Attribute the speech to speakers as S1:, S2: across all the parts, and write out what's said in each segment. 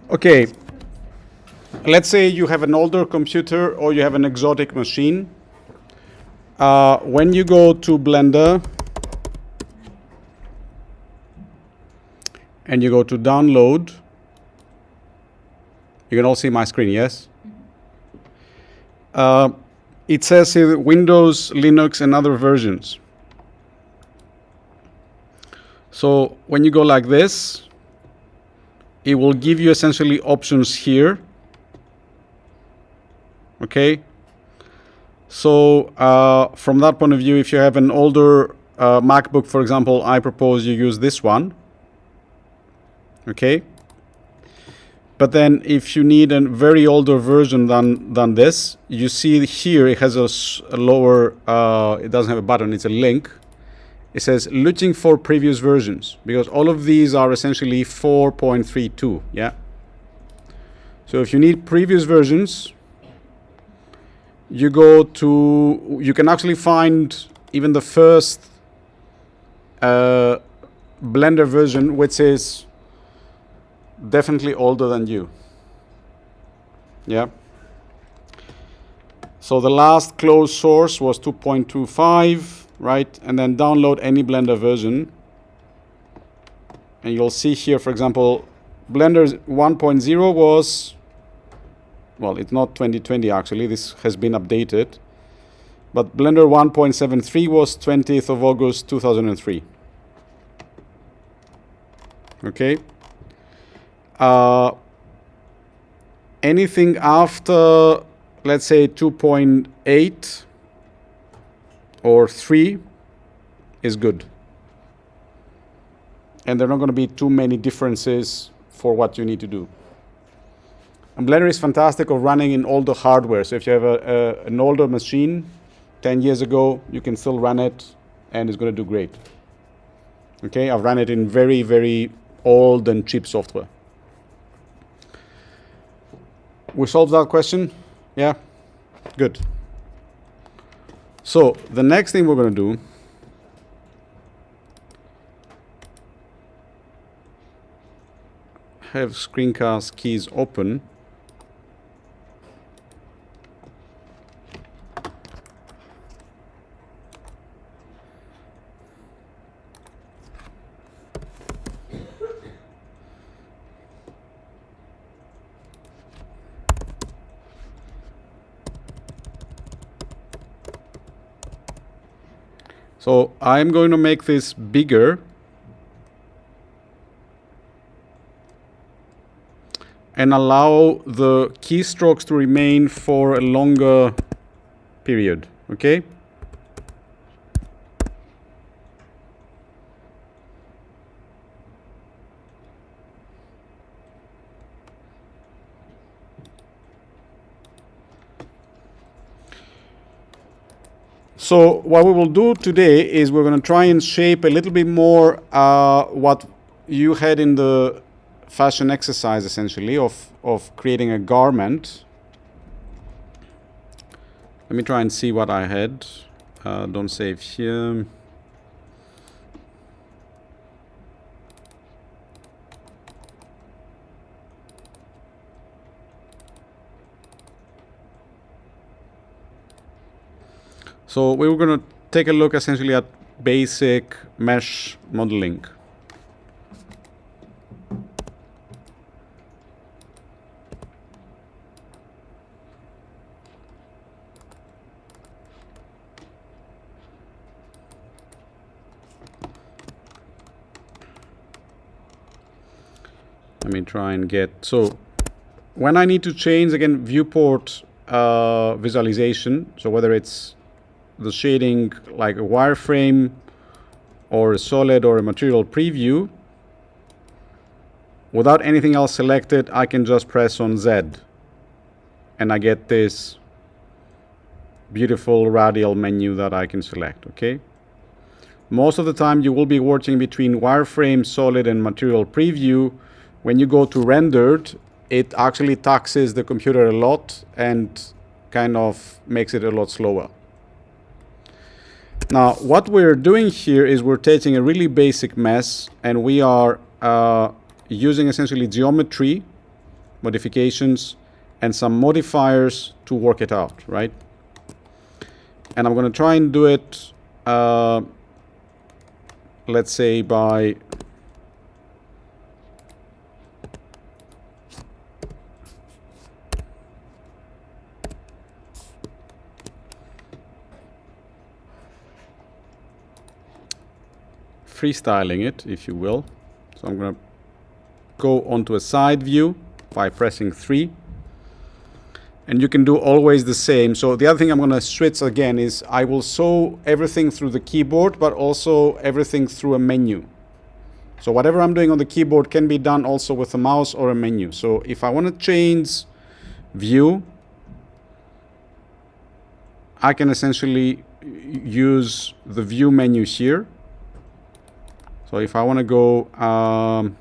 S1: Okay, let's say you have an older computer or you have an exotic machine. When you go to Blender and you go to download, you can all see my screen, yes? It says here Windows, Linux, and other versions. So when you go like this, it will give you essentially options here. Okay. So from that point of view, if you have an older MacBook, for example, I propose you use this one. Okay. But then if you need a very older version than this, you see here it has a lower, it doesn't have a button, it's a link. It says looking for previous versions, because all of these are essentially 4.32, yeah? So if you need previous versions, you go to, you can actually find even the first Blender version, which is definitely older than you. Yeah. So the last closed source was 2.25, right? And then download any Blender version. And you'll see here, for example, Blender 1.0 was, well, it's not 2020 actually, this has been updated. But Blender 1.73 was 20th of August 2003. Okay. Anything after, let's say, 2.8 or 3 is good. And there are not going to be too many differences for what you need to do. And Blender is fantastic of running in older hardware. So if you have an older machine, 10 years ago, you can still run it and it's going to do great. Okay, I've run it in very, very old and cheap software. We solved that question? Yeah? Good. So the next thing we're going to do have screencast keys open. So I'm going to make this bigger and allow the keystrokes to remain for a longer period, okay? So what we will do today is we're going to try and shape a little bit more what you had in the fashion exercise, essentially, of creating a garment. Let me try and see what I had. Don't save here. So we were going to take a look essentially at basic mesh modeling. Let me try and get, so when I need to change, again, viewport visualization, so whether it's the shading like a wireframe or a solid or a material preview, without anything else selected, I can just press on Z and I get this beautiful radial menu that I can select, okay? Most of the time you will be working between wireframe, solid, and material preview. When you go to rendered, it actually taxes the computer a lot and kind of makes it a lot slower. Now, what we're doing here is we're taking a really basic mesh and we are using essentially geometry modifications, and some modifiers to work it out, right? And I'm going to try and do it, let's say, by freestyling it, if you will. So I'm going to go onto a side view by pressing 3. And you can do always the same. So the other thing I'm going to switch again is I will show everything through the keyboard, but also everything through a menu. So whatever I'm doing on the keyboard can be done also with a mouse or a menu. So if I want to change view, I can essentially use the view menu here. So if I want to go on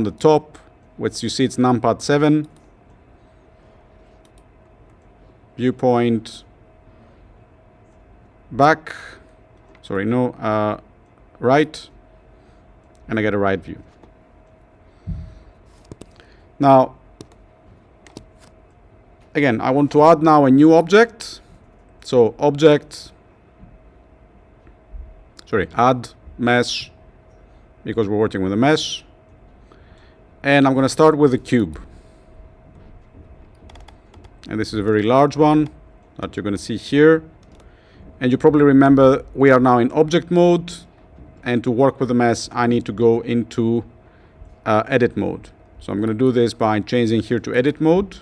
S1: the top, which you see it's numpad 7, viewpoint, back, sorry, no, right, and I get a right view. Now, again, I want to add now a new object. So object, sorry, add mesh, because we're working with a mesh. And I'm going to start with a cube. And this is a very large one that you're going to see here. And you probably remember we are now in object mode. And to work with the mesh, I need to go into edit mode. So I'm going to do this by changing here to edit mode.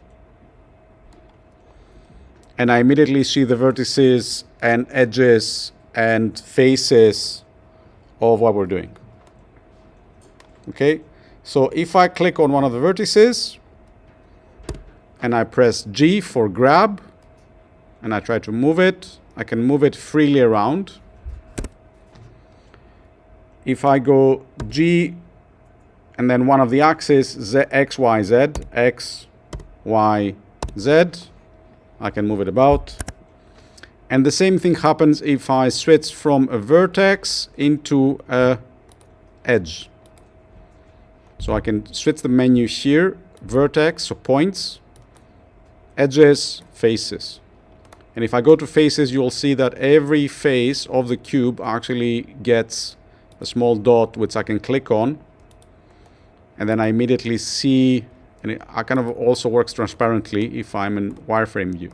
S1: And I immediately see the vertices and edges and faces of what we're doing. Okay? So if I click on one of the vertices and I press G for grab and I try to move it, I can move it freely around. If I go G and then one of the axes, Z, X, Y, Z, X, Y, Z, I can move it about. And the same thing happens if I switch from a vertex into a edge. So I can switch the menu here, vertex, so points, edges, faces. And if I go to faces, you'll see that every face of the cube actually gets a small dot which I can click on. And then I immediately see, and it kind of also works transparently if I'm in wireframe view.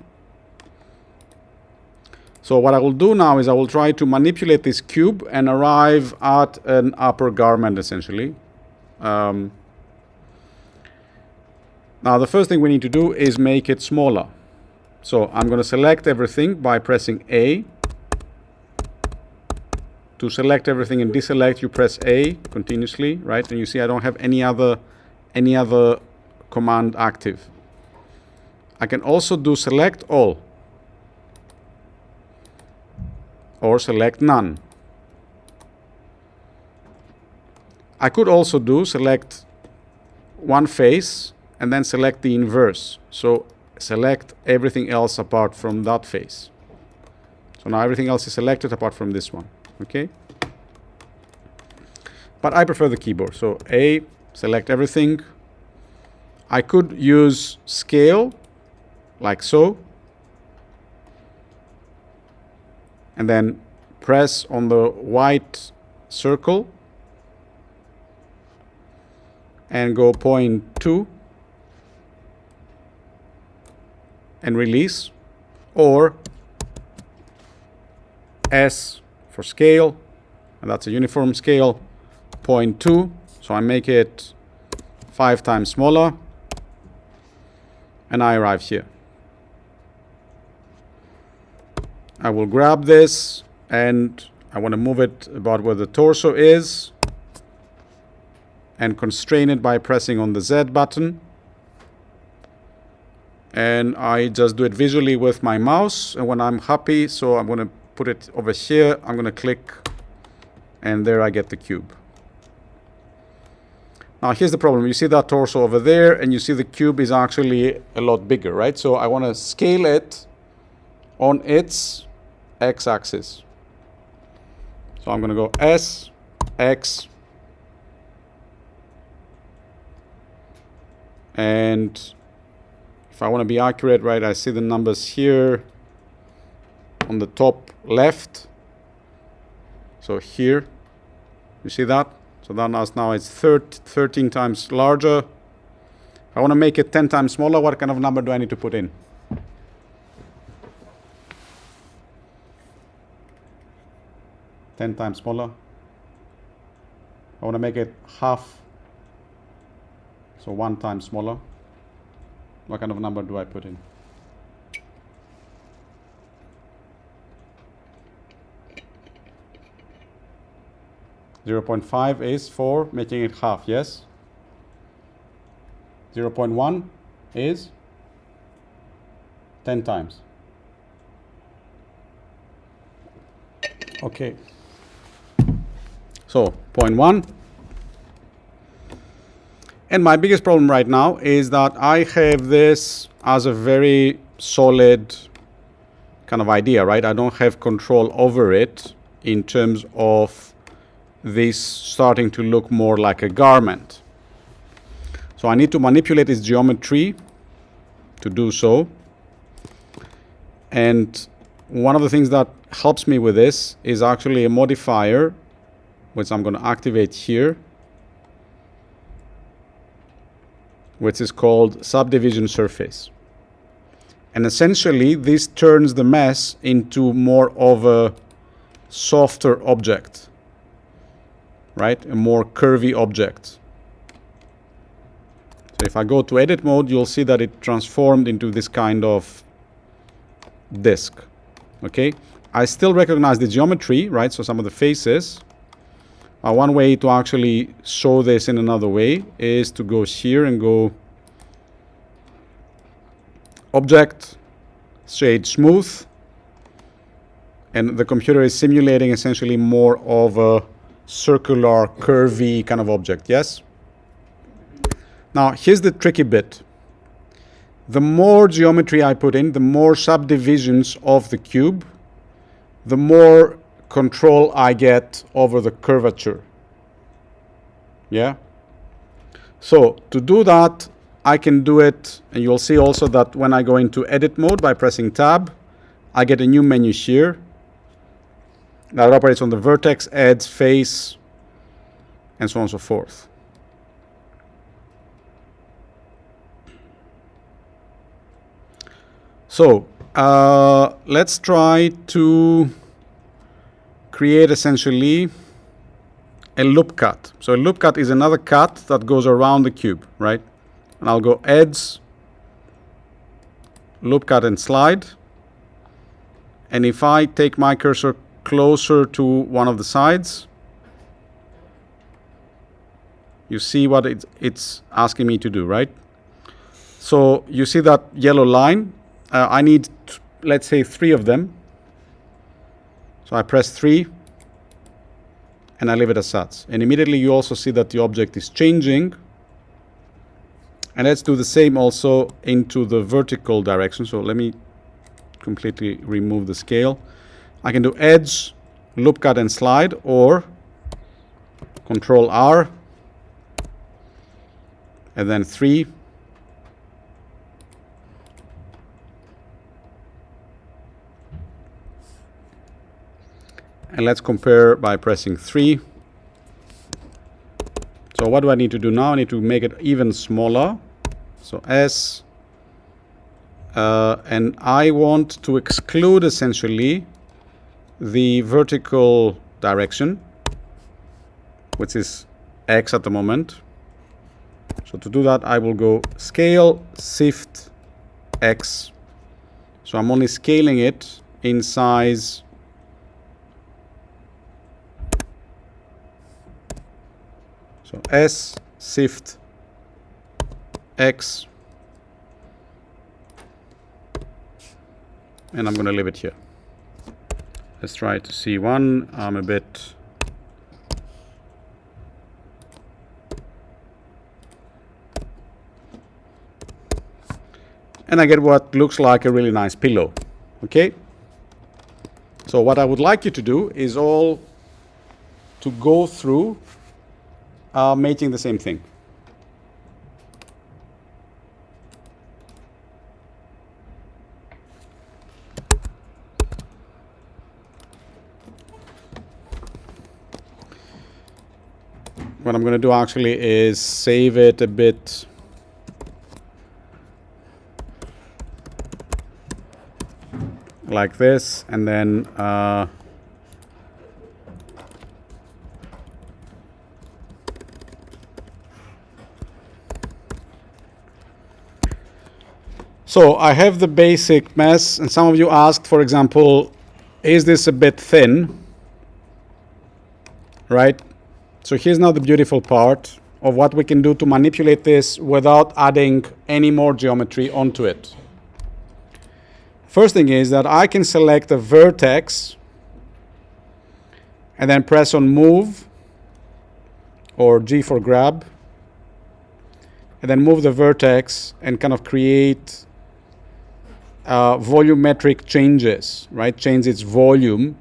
S1: So what I will do now is I will try to manipulate this cube and arrive at an upper garment essentially. Now the first thing we need to do is make it smaller. So I'm going to select everything by pressing A. To select everything and deselect, you press A continuously, right? And you see I don't have any other command active. I can also do select all or select none. I could also do select one face and then select the inverse. So select everything else apart from that face. So now everything else is selected apart from this one. Okay? But I prefer the keyboard. So A, select everything. I could use scale like so. And then press on the white circle and go 0.2 and release, or S for scale, and that's a uniform scale, 0.2, so I make it 5 times smaller, and I arrive here. I will grab this and I want to move it about where the torso is and constrain it by pressing on the Z button. And I just do it visually with my mouse, and when I'm happy, so I'm going to put it over here, I'm going to click, and there I get the cube. Now here's the problem. You see that torso over there, and you see the cube is actually a lot bigger, right? So I want to scale it on its x-axis. So I'm going to go S, X, And if I want to be accurate, right, I see the numbers here on the top left. So here, you see that? So that now it's 13 times larger. If I want to make it 10 times smaller, what kind of number do I need to put in? Ten times smaller. I want to make it half, so 1 time smaller. What kind of number do I put in? .5 is for making it half, yes? 0.1 is 10 times. Okay. So 0.1. And my biggest problem right now is that I have this as a very solid kind of idea, right? I don't have control over it in terms of this starting to look more like a garment. So I need to manipulate its geometry to do so. And one of the things that helps me with this is actually a modifier, which I'm going to activate here, which is called subdivision surface. And essentially, this turns the mesh into more of a softer object, right? A more curvy object. So if I go to edit mode, you'll see that it transformed into this kind of disc. Okay, I still recognize the geometry, right? So some of the faces. One way to actually show this in another way is to go here and go object, shade smooth, and the computer is simulating essentially more of a circular, curvy kind of object, yes? Now, here's the tricky bit. The more geometry I put in, the more subdivisions of the cube, the more control I get over the curvature. Yeah? So to do that, I can do it, and you'll see also that when I go into edit mode by pressing tab, I get a new menu here that operates on the vertex, edge, face, and so on and so forth. So let's try to create essentially a loop cut. So a loop cut is another cut that goes around the cube, right? And I'll go edge, loop cut and slide. And if I take my cursor closer to one of the sides, you see what it's asking me to do, right? So you see that yellow line. I need, let's say, 3 of them. So I press 3 and I leave it as such. And immediately you also see that the object is changing. And let's do the same also into the vertical direction. So let me completely remove the scale. I can do edge, loop cut and slide, or Control R and then 3. And let's compare by pressing 3. So what do I need to do now? I need to make it even smaller. So S. And I want to exclude essentially the vertical direction, which is X at the moment. So to do that, I will go Scale, Shift, X. So I'm only scaling it in size . So S, Shift, X, and I'm going to leave it here. Let's try to see one. I'm a bit and I get what looks like a really nice pillow. Okay? So what I would like you to do is all to go through making the same thing. what I'm going to do actually is save it a bit like this, and then so I have the basic mesh, and some of you asked, for example, is this a bit thin? Right? So here's now the beautiful part of what we can do to manipulate this without adding any more geometry onto it. First thing is that I can select a vertex and then press on move or G for grab, and then move the vertex and kind of create volumetric changes, right? Change its volume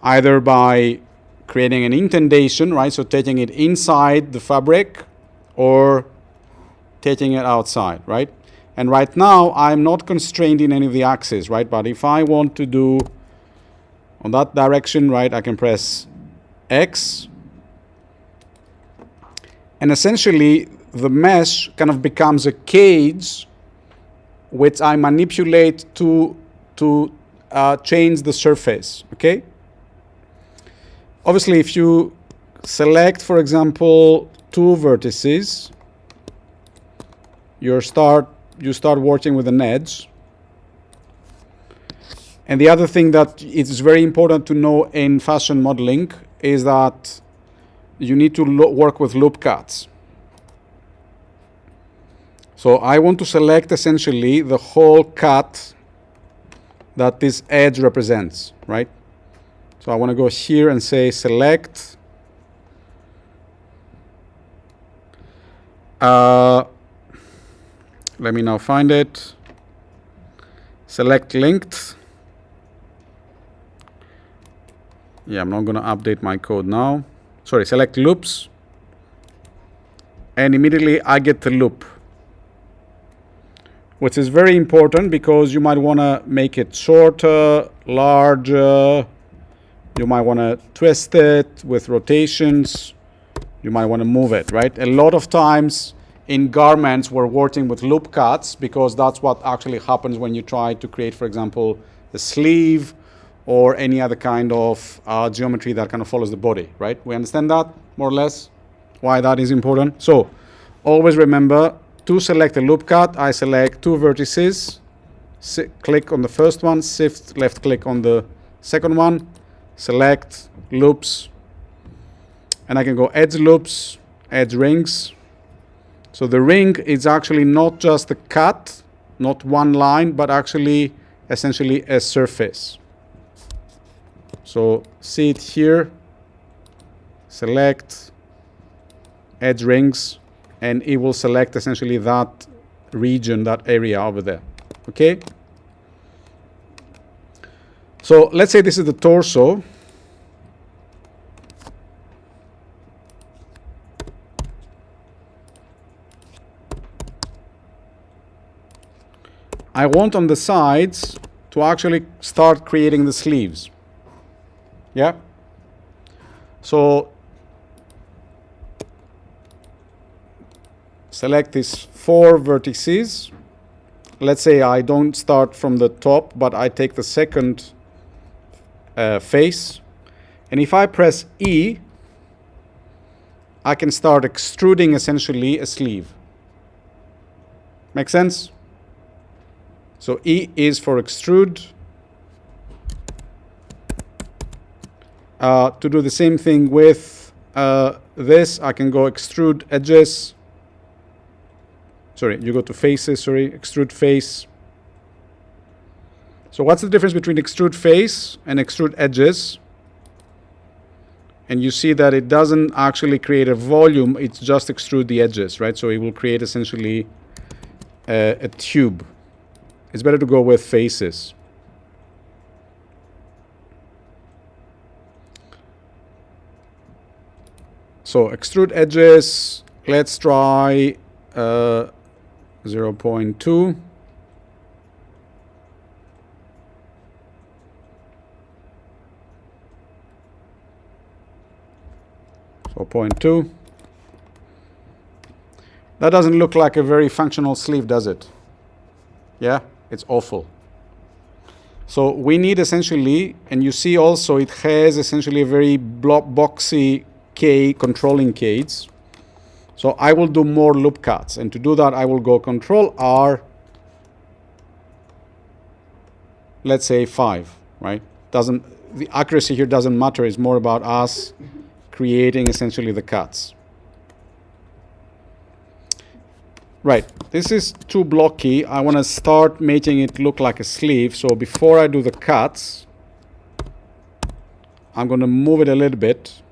S1: either by creating an indentation, right? So taking it inside the fabric or taking it outside, right? And right now, I'm not constrained in any of the axes, right? But if I want to do on that direction, right, I can press X. And essentially, the mesh kind of becomes a cage which I manipulate to change the surface, okay? Obviously, if you select, for example, two vertices, you start working with an edge. And the other thing that is very important to know in fashion modeling is that you need to work with loop cuts. So I want to select essentially the whole cut that this edge represents, right? So I want to go here and say select. Let me now find it. Select linked. Yeah, I'm not going to update my code now. Sorry, select loops. And immediately I get the loop, which is very important because you might want to make it shorter, larger. You might want to twist it with rotations. You might want to move it, right? A lot of times in garments, we're working with loop cuts because that's what actually happens when you try to create, for example, the sleeve or any other kind of geometry that kind of follows the body, right? We understand that, more or less, why that is important. So always remember, to select a loop cut, I select two vertices, click on the first one, shift left click on the second one, select loops, and I can go edge loops, edge rings. So the ring is actually not just a cut, not one line, but actually essentially a surface. So see it here, select edge rings, and it will select essentially that region, that area over there, okay? So let's say this is the torso. I want on the sides to actually start creating the sleeves. Yeah? So select these four vertices. Let's say I don't start from the top, but I take the second face. And if I press E, I can start extruding essentially a sleeve. Make sense? So E is for extrude. To do the same thing with this, I can go extrude edges. Sorry, you go to faces, sorry, extrude face. So what's the difference between extrude face and extrude edges? And you see that it doesn't actually create a volume, it's just extrude the edges, right? So it will create essentially a tube. It's better to go with faces. So extrude edges, let's try 0.2. So 0.2. That doesn't look like a very functional sleeve, does it? Yeah, it's awful. So we need essentially, and you see also it has essentially a very boxy controlling cage. So I will do more loop cuts, and to do that I will go Control R, let's say 5, right? The accuracy here doesn't matter, it's more about us creating essentially the cuts. Right, this is too blocky. I want to start making it look like a sleeve. So before I do the cuts, I'm going to move it a little bit.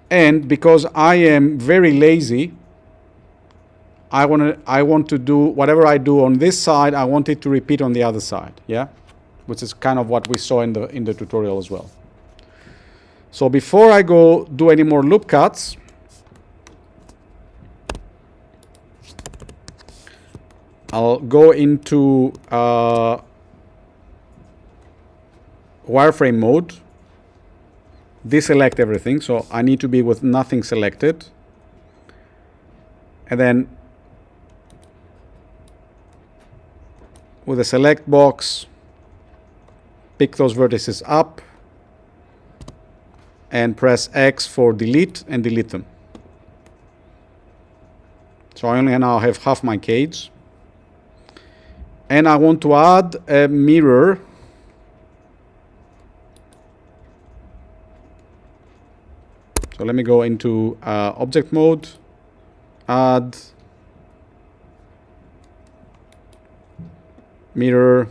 S1: And because I am very lazy, I want to do whatever I do on this side, I want it to repeat on the other side, yeah? Which is kind of what we saw in the tutorial as well. So before I go do any more loop cuts, I'll go into wireframe mode, deselect everything, so I need to be with nothing selected, and then with the select box, pick those vertices up, and press X for delete and delete them. So I only now have half my cage. And I want to add a mirror. So let me go into object mode, add mirror.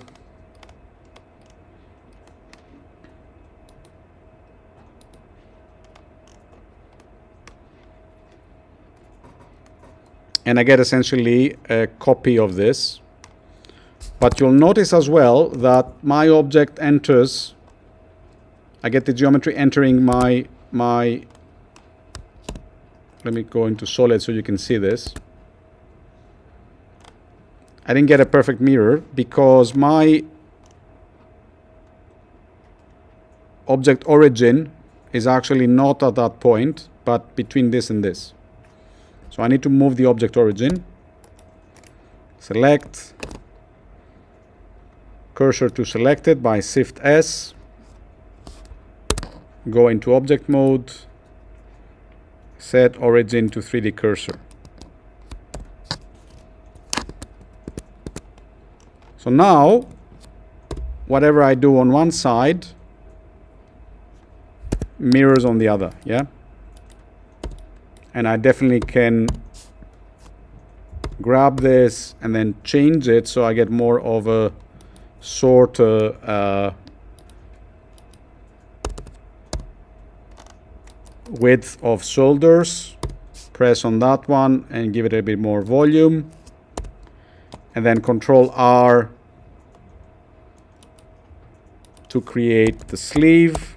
S1: And I get essentially a copy of this. But you'll notice as well that my object enters, I get the geometry entering my let me go into solid so you can see this. I didn't get a perfect mirror because my object origin is actually not at that point, but between this and this. So I need to move the object origin, select, cursor to selected by Shift S, go into object mode, set origin to 3D cursor. So now, whatever I do on one side mirrors on the other, yeah? And I definitely can grab this and then change it so I get more of a sort width of shoulders. Press on that one and give it a bit more volume, and then Control R to create the sleeve.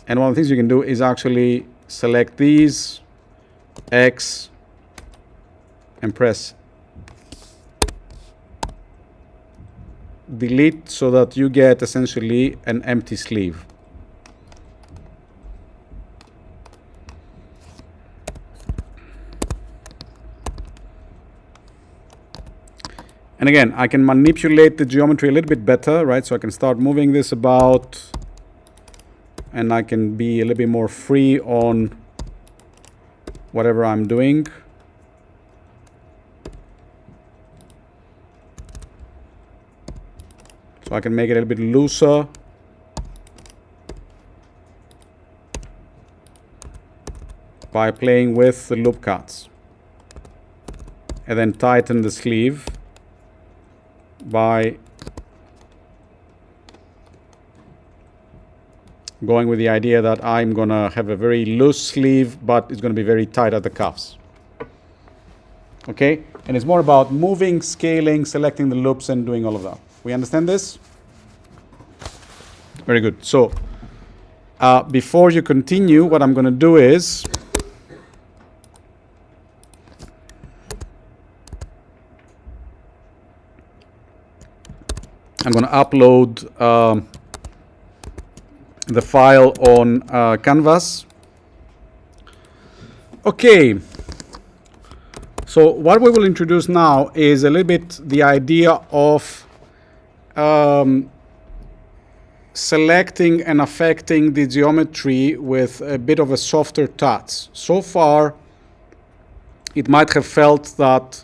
S1: And one of the things you can do is actually select these, X, and press delete so that you get essentially an empty sleeve. And again, I can manipulate the geometry a little bit better, right? So I can start moving this about, and I can be a little bit more free on whatever I'm doing. So I can make it a little bit looser. By playing with the loop cuts. And then tighten the sleeve by going with the idea that I'm going to have a very loose sleeve, but it's going to be very tight at the cuffs. Okay? And it's more about moving, scaling, selecting the loops, and doing all of that. We understand this? Very good. So, before you continue, what I'm going to do is I'm going to upload the file on Canvas. Okay, so what we will introduce now is a little bit the idea of selecting and affecting the geometry with a bit of a softer touch. So far, it might have felt that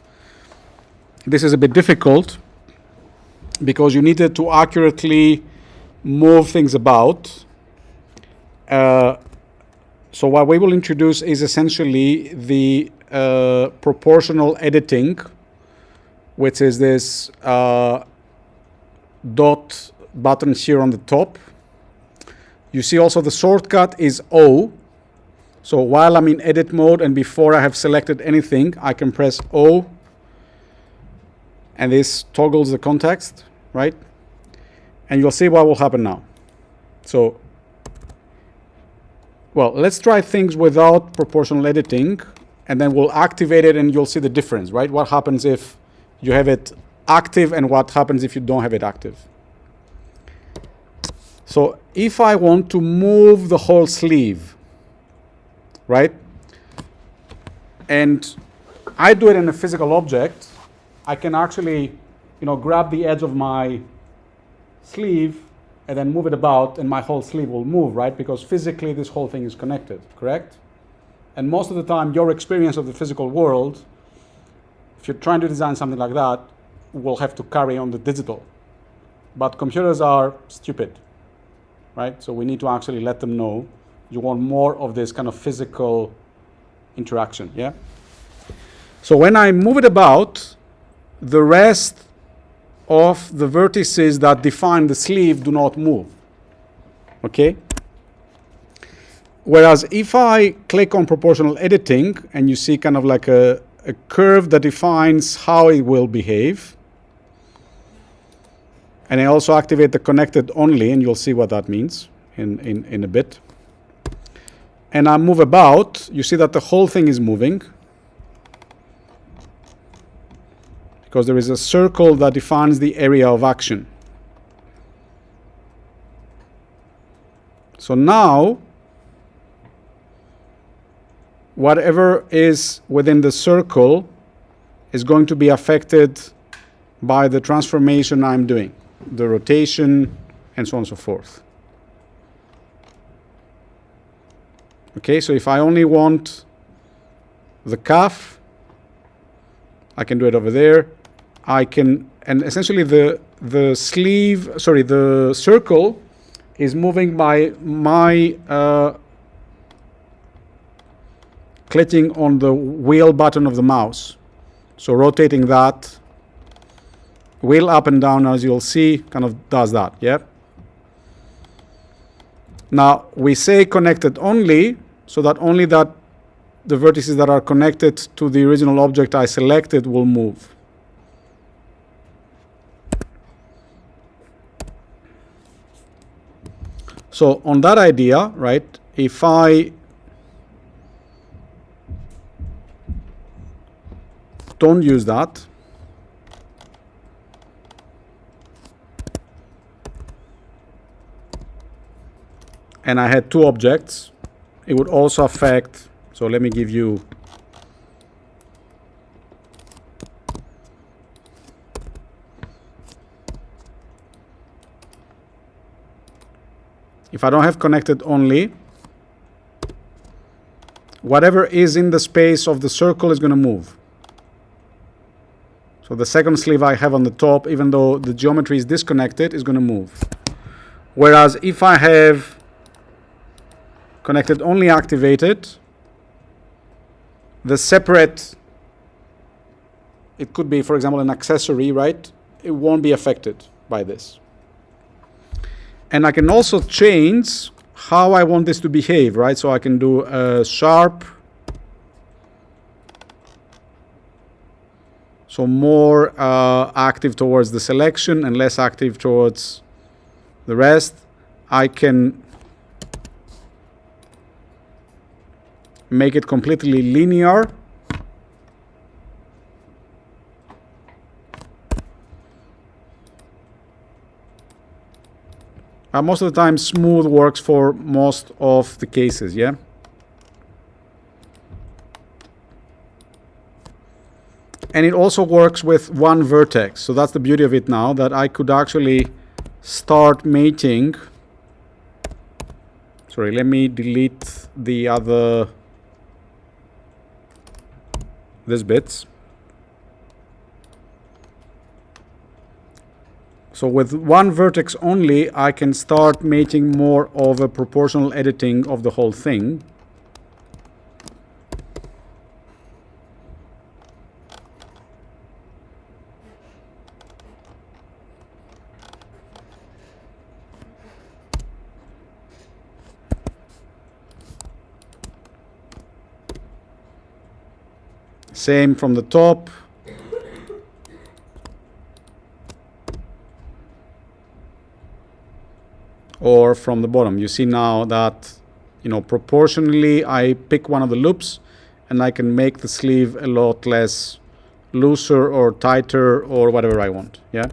S1: this is a bit difficult because you needed to accurately move things about. So what we will introduce is essentially the proportional editing, which is this dot button here on the top. You see also the shortcut is O. So while I'm in edit mode and before I have selected anything, I can press O, and this toggles the context, right? And you'll see what will happen now. So, well, let's try things without proportional editing, and then we'll activate it and you'll see the difference, right? What happens if you have it active and what happens if you don't have it active. So if I want to move the whole sleeve, right? And I do it in a physical object, I can actually, grab the edge of my sleeve and then move it about and my whole sleeve will move, right? Because physically this whole thing is connected, correct? And most of the time your experience of the physical world, if you're trying to design something like that, will have to carry on the digital. But computers are stupid, right? So we need to actually let them know you want more of this kind of physical interaction, yeah? So when I move it about, the rest of the vertices that define the sleeve do not move, okay? Whereas if I click on proportional editing and you see kind of like a curve that defines how it will behave, and I also activate the connected only, and you'll see what that means in a bit. And I move about, you see that the whole thing is moving because there is a circle that defines the area of action. So now, whatever is within the circle is going to be affected by the transformation I'm doing, the rotation, and so on and so forth. Okay, so if I only want the cuff, I can do it over there. And essentially the circle is moving by my clicking on the wheel button of the mouse. So rotating that wheel up and down, as you'll see, kind of does that, yeah? Now, we say connected only, so that only the vertices that are connected to the original object I selected will move. So on that idea, right, if I don't use that, and I had two objects, it would also affect, so let me give you if I don't have connected only, whatever is in the space of the circle is going to move. So the second sleeve I have on the top, even though the geometry is disconnected, is going to move. Whereas if I have connected only activated, the separate, it could be, for example, an accessory, right? It won't be affected by this. And I can also change how I want this to behave, right? So I can do a sharp, so more active towards the selection and less active towards the rest. I can make it completely linear. Most of the time, smooth works for most of the cases, yeah? And it also works with one vertex. So that's the beauty of it now, that I could actually start mating. Sorry, let me delete the other, these bits. So with one vertex only, I can start making more of a proportional editing of the whole thing. Same from the top. Or from the bottom. You see now that, you know, proportionally I pick one of the loops and I can make the sleeve a lot less looser or tighter or whatever I want, yeah?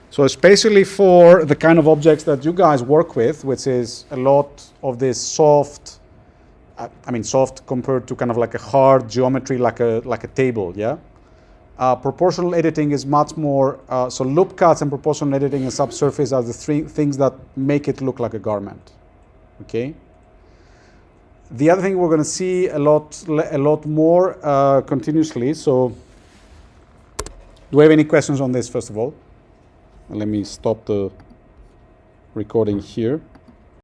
S1: So especially for the kind of objects that you guys work with, which is a lot of this soft, I mean soft compared to kind of like a hard geometry, like a table, yeah? Proportional editing is much more, so loop cuts and proportional editing and subsurface are the three things that make it look like a garment, okay? The other thing we're going to see a lot more continuously. So do we have any questions on this, first of all? Let me stop the recording here.